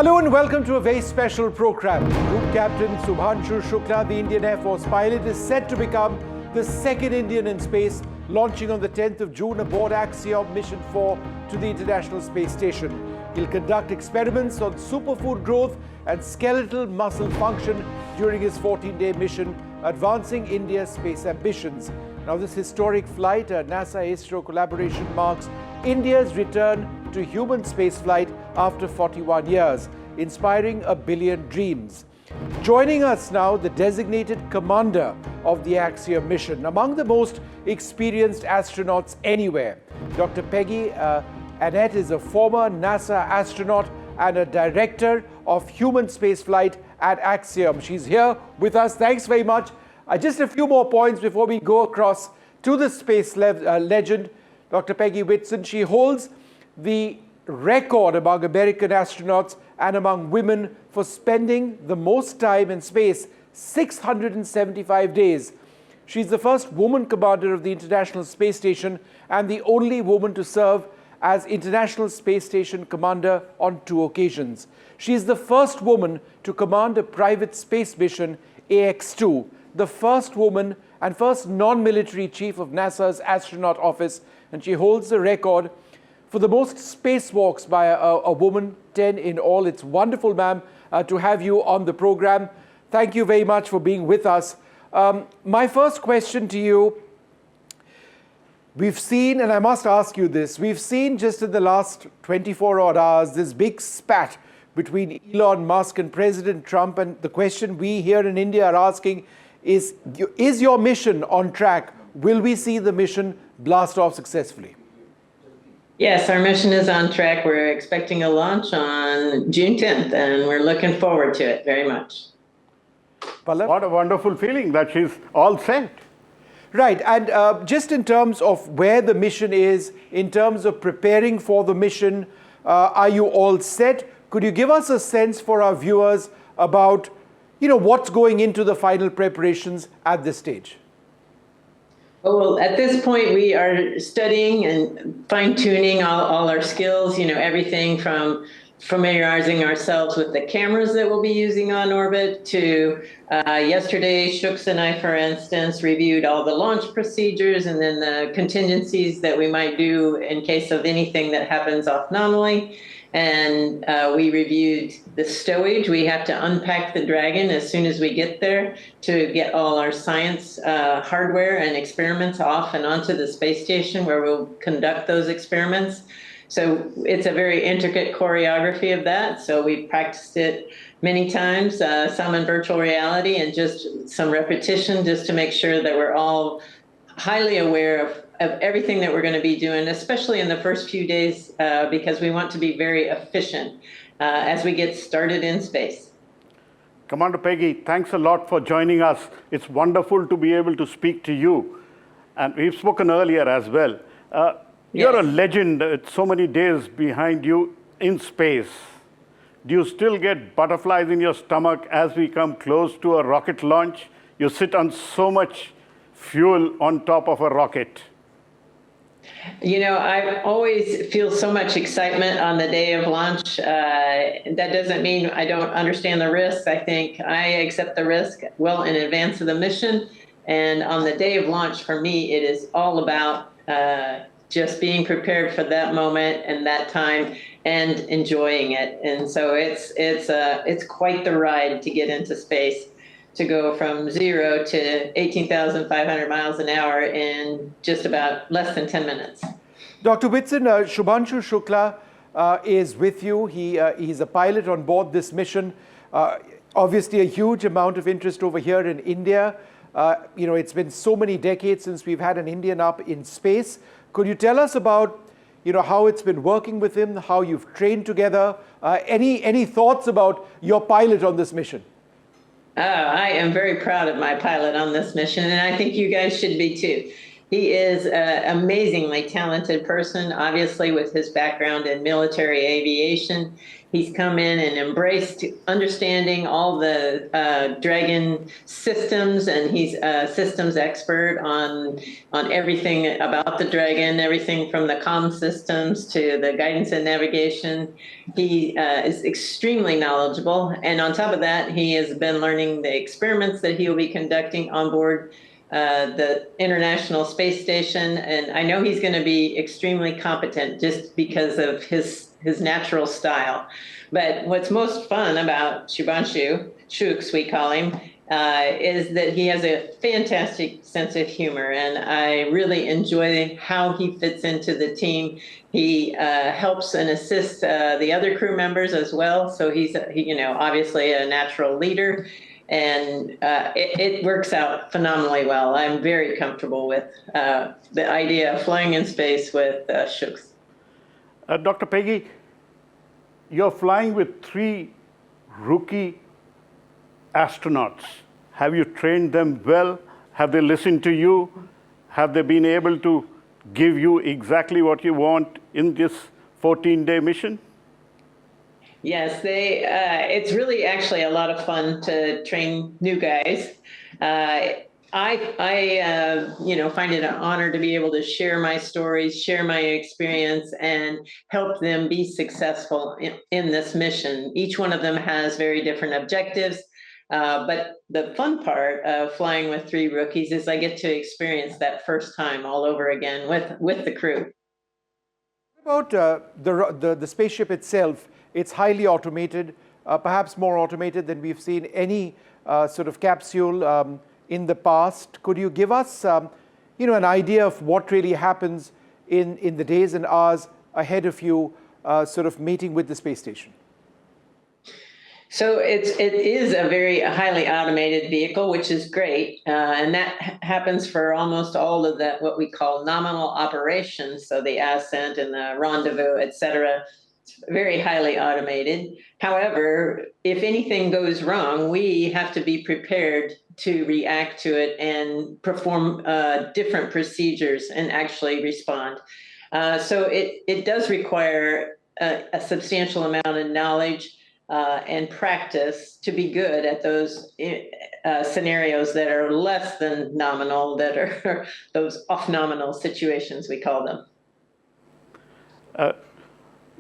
Hello and welcome to a very special program. Group Captain Shubhanshu Shukla, the Indian Air Force pilot, is set to become the second Indian in space, launching on the 10th of June aboard Axiom Mission 4 to the International Space Station. He'll conduct experiments on superfood growth and skeletal muscle function during his 14-day mission, advancing India's space ambitions. Now, this historic flight, a NASA-ISRO collaboration, marks India's return to human spaceflight after 41 years, inspiring a billion dreams. Joining us now, the designated commander of the Axiom mission, among the most experienced astronauts anywhere. Dr. Peggy Annette is a former NASA astronaut and a director of human spaceflight at Axiom. She's here with us. Thanks very much. Just a few more points before we go across to the space legend, Dr. Peggy Whitson. She holds the record among American astronauts and among women for spending the most time in space, 675 days. She's the first woman commander of the International Space Station and the only woman to serve as International Space Station commander on 2 occasions. She is the first woman to command a private space mission, AX-2, the first woman and first non-military chief of NASA's astronaut office, and she holds the record for the most spacewalks by a woman, 10 in all. It's wonderful, ma'am, to have you on the program. Thank you very much for being with us. My first question to you, we've seen, and I must ask you this, we've seen just in the last 24 odd hours this big spat between Elon Musk and President Trump, and the question we here in India are asking is your mission on track? Will we see the mission blast off successfully? Yes, our mission is on track. We're expecting a launch on June 10th, and we're looking forward to it very much. Pallab? What a wonderful feeling that she's all set. Right, and just in terms of where the mission is, in terms of preparing for the mission, are you all set? Could you give us a sense for our viewers about, what's going into the final preparations at this stage? Well, at this point, we are studying and fine-tuning all our skills, everything from familiarizing ourselves with the cameras that we'll be using on orbit to yesterday, Shooks and I, for instance, reviewed all the launch procedures and then the contingencies that we might do in case of anything that happens off nominally. And we reviewed the stowage. We have to unpack the Dragon as soon as we get there to get all our science hardware and experiments off and onto the space station where we'll conduct those experiments. So it's a very intricate choreography of that. So we've practiced it many times, some in virtual reality and just some repetition just to make sure that we're all highly aware of everything that we're going to be doing, especially in the first few days, because we want to be very efficient as we get started in space. Commander Peggy, thanks a lot for joining us. It's wonderful to be able to speak to you. And we've spoken earlier as well. You're a legend. It's so many days behind you in space. Do you still get butterflies in your stomach as we come close to a rocket launch? You sit on so much fuel on top of a rocket. I always feel so much excitement on the day of launch. That doesn't mean I don't understand the risks. I think I accept the risk well in advance of the mission. And on the day of launch, for me, it is all about just being prepared for that moment and that time and enjoying it. And so it's quite the ride to get into space, to go from 0 to 18,500 miles an hour in just about less than 10 minutes. Dr. Whitson, Shubhanshu Shukla is with you. He's a pilot on board this mission. Obviously, a huge amount of interest over here in India. It's been so many decades since we've had an Indian up in space. Could you tell us about, how it's been working with him, how you've trained together? Any thoughts about your pilot on this mission? I am very proud of my pilot on this mission, and I think you guys should be too. He is an amazingly talented person, obviously, with his background in military aviation. He's come in and embraced understanding all the Dragon systems, and he's a systems expert on everything about the Dragon, everything from the comm systems to the guidance and navigation. He is extremely knowledgeable, and on top of that, he has been learning the experiments that he will be conducting on board the International Space Station, and I know he's going to be extremely competent just because of his natural style. But what's most fun about Shubhanshu, Shuks we call him, is that he has a fantastic sense of humor, and I really enjoy how he fits into the team. He helps and assists the other crew members as well, so he's obviously a natural leader. And it works out phenomenally well. I'm very comfortable with the idea of flying in space with Shooks. Dr. Peggy, you're flying with 3 rookie astronauts. Have you trained them well? Have they listened to you? Have they been able to give you exactly what you want in this 14-day mission? Yes, it's really actually a lot of fun to train new guys. I find it an honor to be able to share my stories, share my experience, and help them be successful in this mission. Each one of them has very different objectives, but the fun part of flying with 3 rookies is I get to experience that first time all over again with the crew. What about the spaceship itself? It's highly automated, perhaps more automated than we've seen any sort of capsule in the past. Could you give us, an idea of what really happens in the days and hours ahead of you, sort of meeting with the space station? So it is a very highly automated vehicle, which is great, and that happens for almost all of that what we call nominal operations. So the ascent and the rendezvous, et cetera. It's very highly automated. However, if anything goes wrong, we have to be prepared to react to it and perform different procedures and actually respond. So it does require a substantial amount of knowledge and practice to be good at those scenarios that are less than nominal, that are those off-nominal situations, we call them.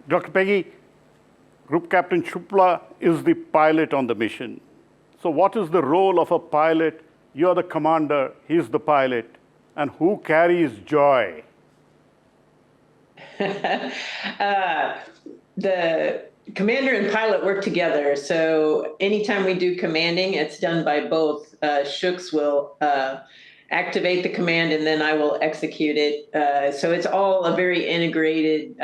Dr. Peggy, Group Captain Shukla is the pilot on the mission. So what is the role of a pilot? You're the commander, he's the pilot, and who carries joy? The commander and pilot work together. So anytime we do commanding, it's done by both. Shooks will activate the command, and then I will execute it. So it's all a very integrated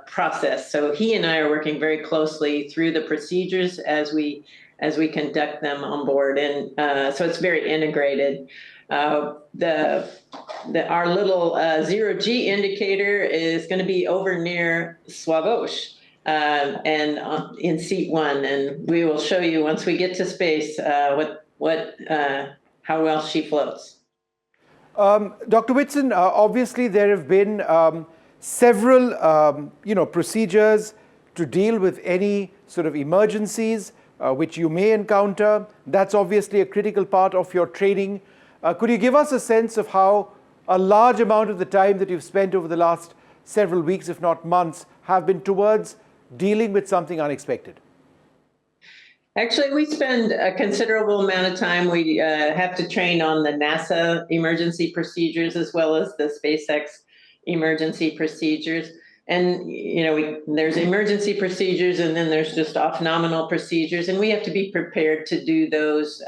process. So he and I are working very closely through the procedures as we conduct them on board, and so it's very integrated. Our little 0G indicator is going to be over near Swagosh and in seat 1, and we will show you once we get to space how well she floats. Dr. Whitson, obviously there have been several procedures to deal with any sort of emergencies which you may encounter. That's obviously a critical part of your training. Could you give us a sense of how a large amount of the time that you've spent over the last several weeks, if not months, have been towards dealing with something unexpected? Actually, we spend a considerable amount of time. We have to train on the NASA emergency procedures as well as the SpaceX emergency procedures. And, there's emergency procedures, and then there's just off-nominal procedures. And we have to be prepared to do those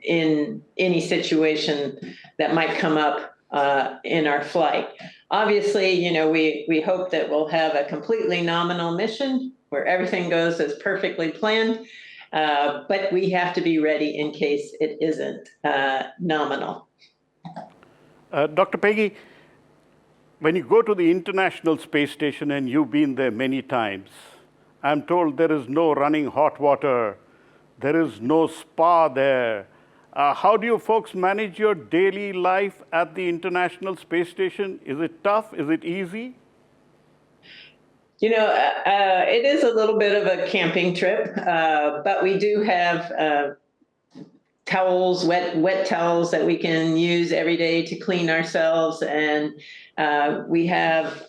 in any situation that might come up in our flight. Obviously, we hope that we'll have a completely nominal mission where everything goes as perfectly planned. But we have to be ready in case it isn't nominal. Dr. Peggy, when you go to the International Space Station, and you've been there many times, I'm told there is no running hot water, there is no spa there, How do you folks manage your daily life at the International Space Station? Is it tough? Is it easy? It is a little bit of a camping trip, but we do have towels, wet towels that we can use every day to clean ourselves, and we have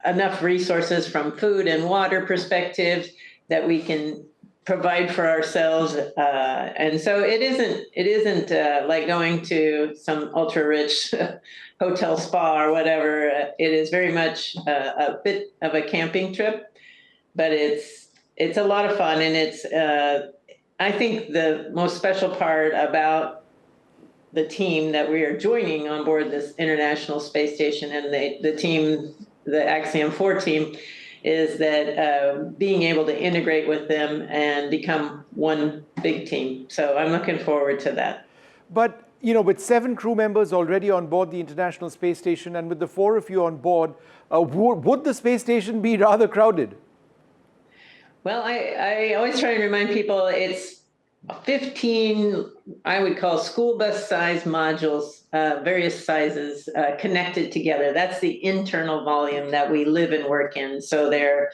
enough resources from food and water perspectives that we can provide for ourselves, and so it isn't like going to some ultra rich hotel spa or whatever. It is very much a bit of a camping trip, but it's a lot of fun, and it's I think the most special part about the team that we are joining on board this International Space Station and the Axiom-4 team, is that being able to integrate with them and become one big team. So I'm looking forward to that. But, with 7 crew members already on board the International Space Station and with the 4 of you on board, would the space station be rather crowded? Well, I always try and remind people it's 15, I would call school bus size modules, various sizes connected together. That's the internal volume that we live and work in. So there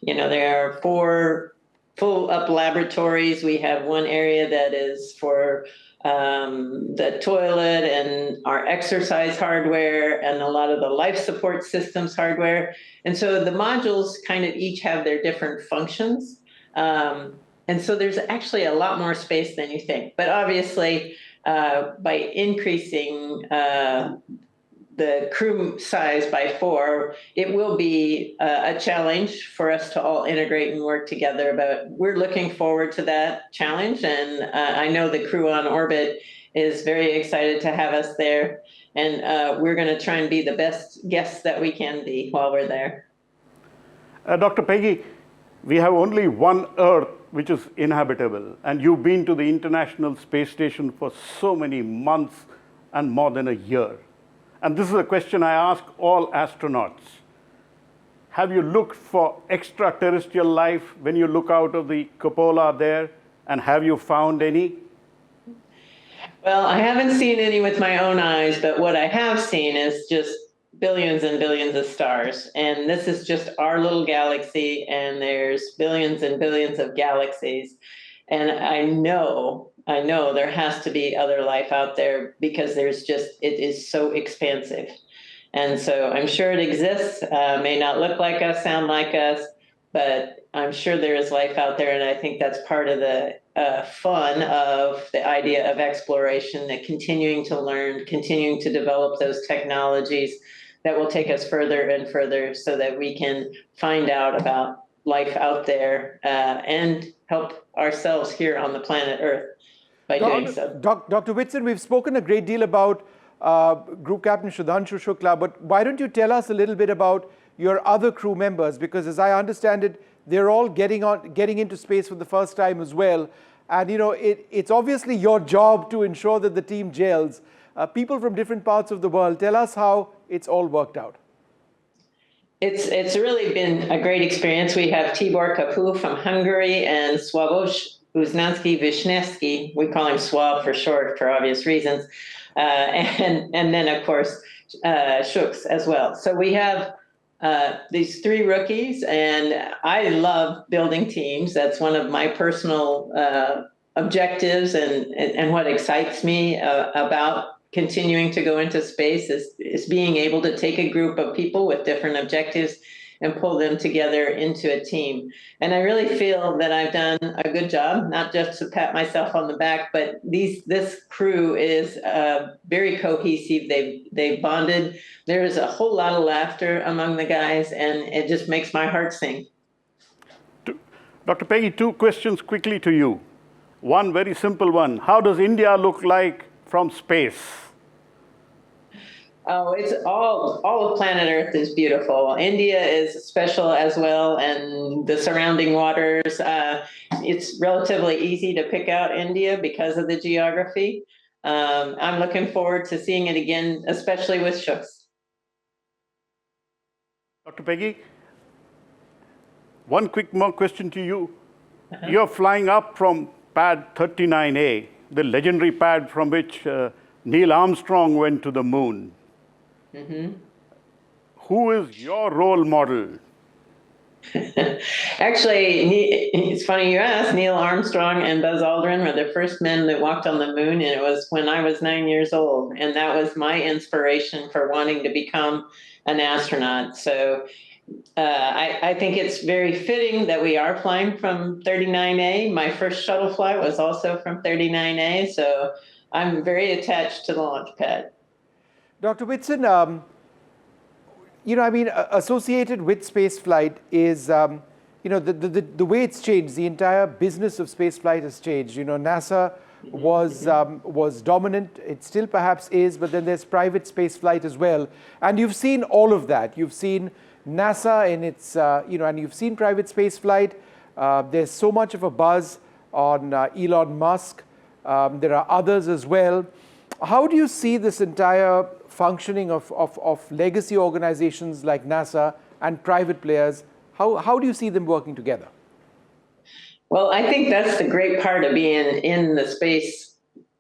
are 4 full up laboratories. We have one area that is for the toilet and our exercise hardware and a lot of the life support systems hardware. And so the modules kind of each have their different functions. And so there's actually a lot more space than you think. But obviously, by increasing the crew size by 4, it will be a challenge for us to all integrate and work together. But we're looking forward to that challenge. And I know the crew on orbit is very excited to have us there. And we're going to try and be the best guests that we can be while we're there. Dr. Peggy, we have only one Earth which is inhabitable. And you've been to the International Space Station for so many months and more than a year. And this is a question I ask all astronauts. Have you looked for extraterrestrial life when you look out of the cupola there? And have you found any? Well, I haven't seen any with my own eyes, but what I have seen is just billions and billions of stars. And this is just our little galaxy, and there's billions and billions of galaxies. And I know there has to be other life out there because it is so expansive. And so I'm sure it exists, may not look like us, sound like us, but I'm sure there is life out there. And I think that's part of the fun of the idea of exploration, that continuing to learn, continuing to develop those technologies that will take us further and further so that we can find out about life out there and help ourselves here on the planet Earth by doing so. Dr. Whitson, we've spoken a great deal about Group Captain Shubhanshu Shukla, but why don't you tell us a little bit about your other crew members? Because as I understand it, they're all getting into space for the first time as well. And it's obviously your job to ensure that the team gels. People from different parts of the world, tell us how it's all worked out. It's really been a great experience. We have Tibor Kapu from Hungary and Sławomir Uznanski-Wisniewski. We call him Swab for short for obvious reasons. And then, of course, Shuks as well. So we have these 3 rookies, and I love building teams. That's one of my personal objectives and what excites me about continuing to go into space is being able to take a group of people with different objectives and pull them together into a team. And I really feel that I've done a good job, not just to pat myself on the back, but this crew is very cohesive. They bonded. There is a whole lot of laughter among the guys, and it just makes my heart sing. Dr. Peggy, 2 questions quickly to you. One very simple one. How does India look like from space? Oh, it's all of planet Earth is beautiful. India is special as well, and the surrounding waters. It's relatively easy to pick out India because of the geography. I'm looking forward to seeing it again, especially with Shuks. Dr. Peggy, one quick more question to you. You're flying up from pad 39A, the legendary pad from which Neil Armstrong went to the moon. Who is your role model? Actually, it's funny you asked. Neil Armstrong and Buzz Aldrin were the first men that walked on the moon, and it was when I was 9 years old. And that was my inspiration for wanting to become an astronaut. So I think it's very fitting that we are flying from 39A. My first shuttle flight was also from 39A, so I'm very attached to the launch pad. Dr. Whitson, associated with spaceflight is, the way it's changed. The entire business of spaceflight has changed. NASA was dominant. It still perhaps is, but then there's private spaceflight as well. And you've seen all of that. You've seen NASA in its, and you've seen private spaceflight. There's so much of a buzz on Elon Musk. There are others as well. How do you see this entire functioning of legacy organizations like NASA and private players? How do you see them working together? Well, I think that's the great part of being in the space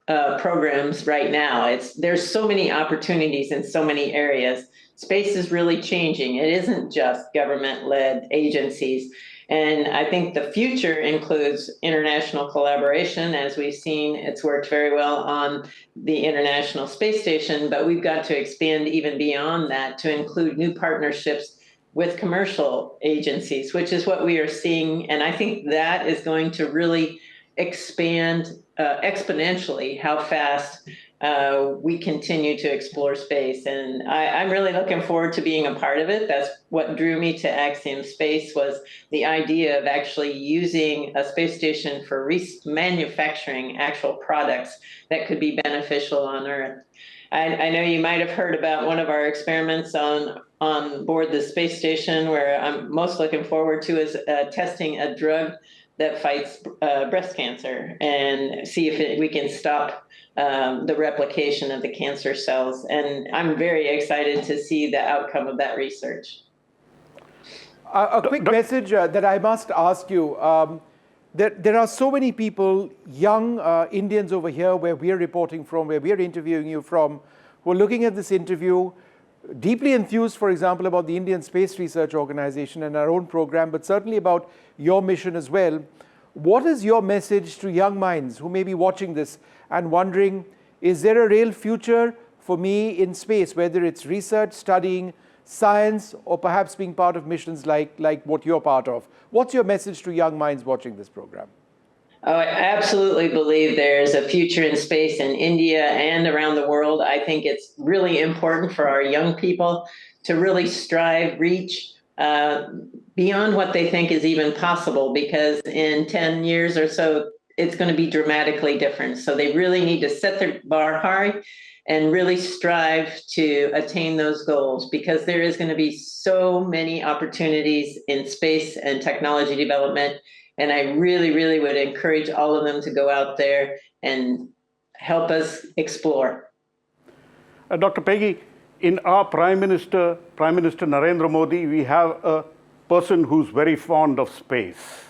programs right now. There's so many opportunities in so many areas. Space is really changing. It isn't just government-led agencies. And I think the future includes international collaboration. As we've seen, it's worked very well on the International Space Station, but we've got to expand even beyond that to include new partnerships with commercial agencies, which is what we are seeing. And I think that is going to really expand exponentially how fast we continue to explore space. And I'm really looking forward to being a part of it. That's what drew me to Axiom Space, was the idea of actually using a space station for manufacturing actual products that could be beneficial on Earth. I know you might have heard about one of our experiments on board the space station, where I'm most looking forward to is testing a drug that fights breast cancer and see if we can stop the replication of the cancer cells. And I'm very excited to see the outcome of that research. A quick message that I must ask you. There are so many people, young Indians over here where we are reporting from, where we are interviewing you from, who are looking at this interview, deeply enthused, for example, about the Indian Space Research Organization and our own program, but certainly about your mission as well. What is your message to young minds who may be watching this and wondering, is there a real future for me in space, whether it's research, studying, science, or perhaps being part of missions like what you're part of? What's your message to young minds watching this program? Oh, I absolutely believe there's a future in space in India and around the world. I think it's really important for our young people to really strive, reach beyond what they think is even possible, because in 10 years or so, it's going to be dramatically different. So they really need to set their bar high and really strive to attain those goals, because there is going to be so many opportunities in space and technology development. And I really, really would encourage all of them to go out there and help us explore. Dr. Peggy, in our Prime Minister Narendra Modi, we have a person who's very fond of space.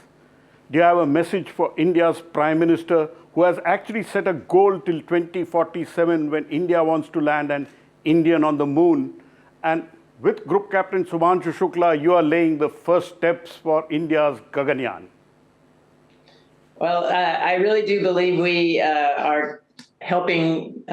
Do you have a message for India's Prime Minister, who has actually set a goal till 2047 when India wants to land an Indian on the moon? And with Group Captain Shubhanshu Shukla, you are laying the first steps for India's Gaganyaan. Well, I really do believe we are helping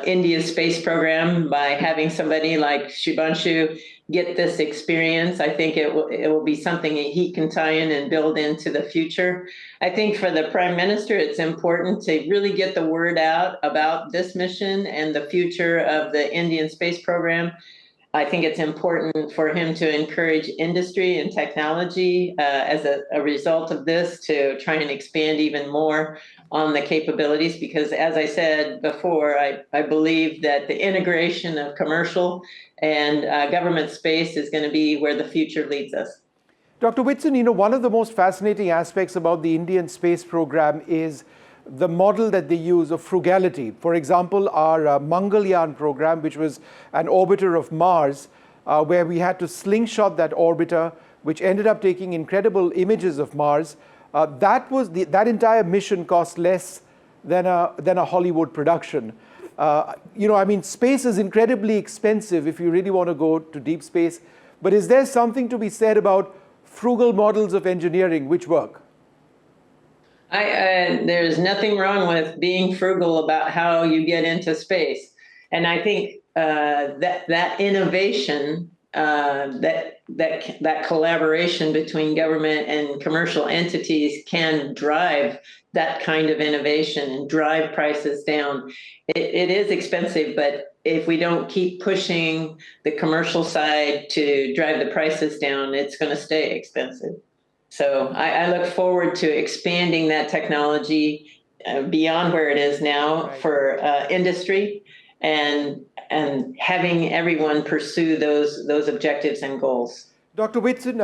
India's space program by having somebody like Shubhanshu get this experience. I think it will be something that he can tie in and build into the future. I think for the Prime Minister, it's important to really get the word out about this mission and the future of the Indian space program. I think it's important for him to encourage industry and technology as a result of this, to try and expand even more on the capabilities, because as I said before, I believe that the integration of commercial and government space is going to be where the future leads us. Dr. Whitson, one of the most fascinating aspects about the Indian space program is the model that they use of frugality. For example, our Mangalyaan program, which was an orbiter of Mars, where we had to slingshot that orbiter, which ended up taking incredible images of Mars. That entire mission cost less than a Hollywood production. I mean, space is incredibly expensive if you really want to go to deep space. But is there something to be said about frugal models of engineering which work? There's nothing wrong with being frugal about how you get into space. And I think that innovation, that collaboration between government and commercial entities can drive that kind of innovation and drive prices down. It is expensive, but if we don't keep pushing the commercial side to drive the prices down, it's going to stay expensive. So I look forward to expanding that technology beyond where it is now for industry, and having everyone pursue those objectives and goals. Dr. Whitson,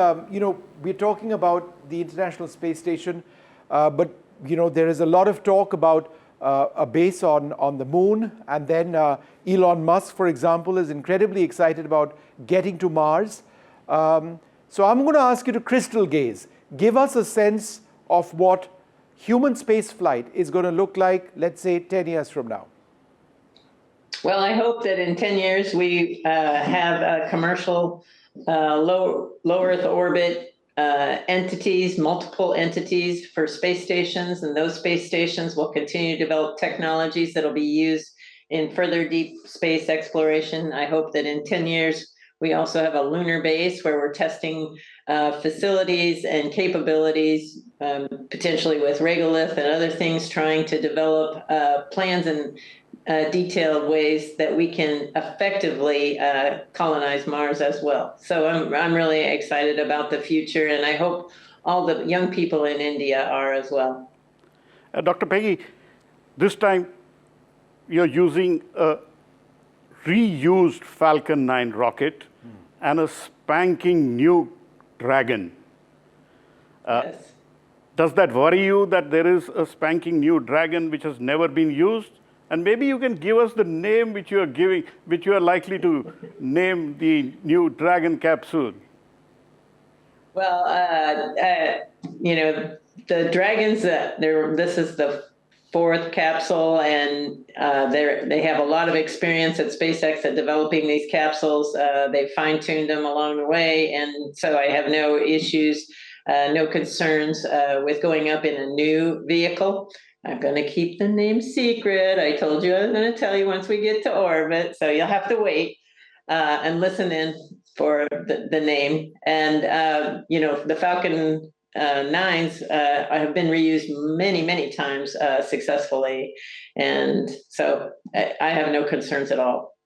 we're talking about the International Space Station, but there is a lot of talk about a base on the moon, and then Elon Musk, for example, is incredibly excited about getting to Mars. So I'm going to ask you to crystal gaze. Give us a sense of what human space flight is going to look like, let's say, 10 years from now. Well, I hope that in 10 years we have a commercial low Earth orbit entities, multiple entities for space stations, and those space stations will continue to develop technologies that will be used in further deep space exploration. I hope that in 10 years we also have a lunar base where we're testing facilities and capabilities, potentially with regolith and other things, trying to develop plans and detailed ways that we can effectively colonize Mars as well. So I'm really excited about the future, and I hope all the young people in India are as well. Dr. Peggy, this time you're using a reused Falcon 9 rocket and a spanking new Dragon. Yes. Does that worry you that there is a spanking new Dragon which has never been used? And maybe you can give us the name which you are likely to name the new Dragon capsule. Well, the Dragons, this is the fourth capsule, and they have a lot of experience at SpaceX at developing these capsules. They fine-tuned them along the way, and so I have no issues, no concerns with going up in a new vehicle. I'm going to keep the name secret. I told you I was going to tell you once we get to orbit, so you'll have to wait and listen in for the name. And, the Falcon 9s have been reused many, many times successfully. And so I have no concerns at all.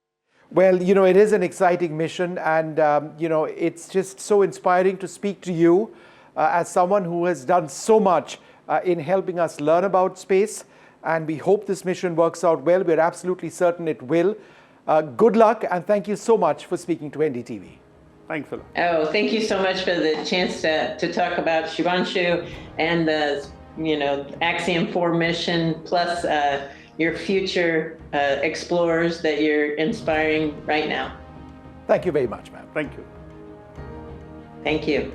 Well, it is an exciting mission, and, it's just so inspiring to speak to you as someone who has done so much in helping us learn about space. And we hope this mission works out well. We're absolutely certain it will. Good luck, and thank you so much for speaking to NDTV. Thanks a lot. Oh, thank you so much for the chance to talk about Shubhanshu and the Axiom-4 mission, plus your future explorers that you're inspiring right now. Thank you very much, ma'am. Thank you. Thank you.